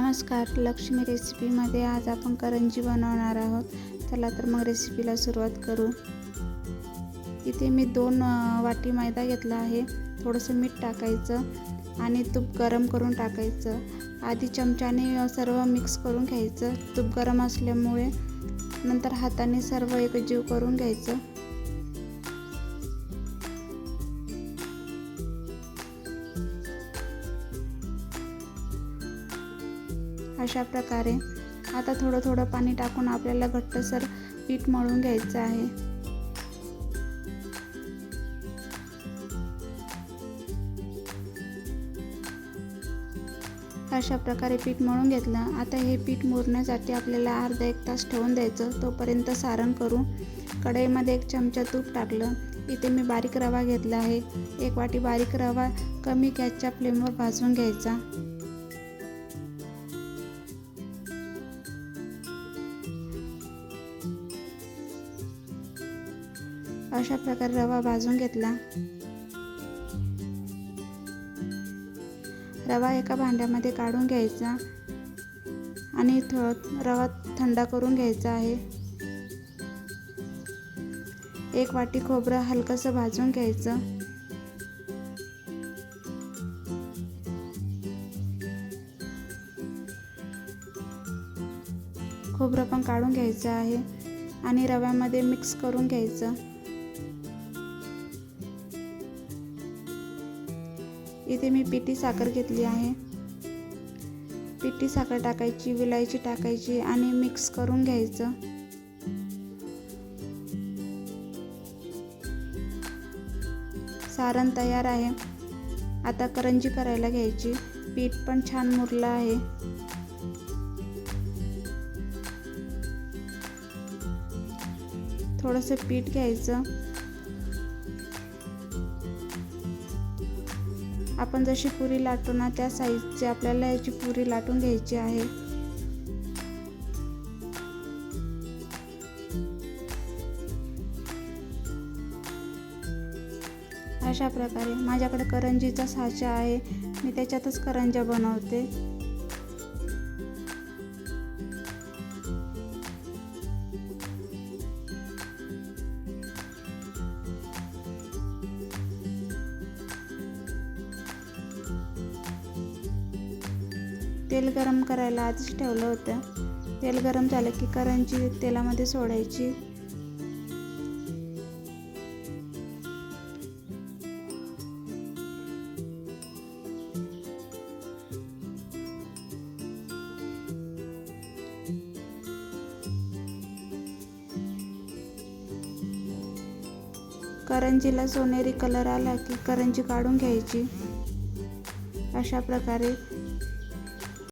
नमस्कार, लक्ष्मी रेसिपीमध्ये आज आपण करंजी बनवणार आहोत. चला तर मग रेसिपीला सुरुवात करू. इथे मी 2 वाटी मैदा घेतला आहे. थोडंसं मीठ टाकायचं आणि तूप गरम करून टाकायचं. आधी चमच्याने सर्व मिक्स करून घ्यायचं. तूप गरम असल्यामुळे नंतर हाताने सर्व एकजीव करून घ्यायचं. अशा प्रकारे आता थोडं थोडं पाणी टाकून आपल्याला घट्टसर पीठ मळून घ्यायचं आहे. अशा प्रकारे पीठ मळून घेतलं. आता हे पीठ मुरण्यासाठी आपल्याला अर्धा 1 तास ठेवून द्यायचं. तोपर्यंत सारण करू. कढईमध्ये 1 चमचा तूप टाकलं. इथे मी बारीक रवा घेतला आहे. 1 वाटी बारीक रवा कमी गॅसच्या फ्लेमवर भाजून घ्यायचा. अशा प्रकारे रवा भाजून घेतला. रवा एका भांड्यामध्ये काढून घ्यायचा आणि रवा थंड करून घ्यायचा आहे. 1 वाटी खोबरं हलकंसं भाजून घ्यायचं. खोबरं पण काढून घ्यायचं आहे आणि रव्यामध्ये मिक्स करून घ्यायचं. इथे मी पिठी साखर घेतली आहे. पिठी साखर टाकायची, विलायची टाकायची आणि मिक्स करून घ्यायचं. सारण तयार आहे. आता करंजी करायला घ्यायची. पीठ पण छान मुरलं आहे. थोडंसं पीठ घ्यायचं. आपण जशी पुरी लाटतो ना त्या साईजची आपल्याला याची पुरी लाटून घ्यायची आहे. अशा प्रकारे माझ्याकडे करंजीचा साचा आहे. मी त्याच्यातच करंज्या बनवते. तेल गरम करायला आधीच ठेवलं होतं. तेल गरम झालं की करंजी तेलामध्ये सोडायची. करंजीला सोनेरी कलर आला की करंजी काढून घ्यायची. अशा प्रकारे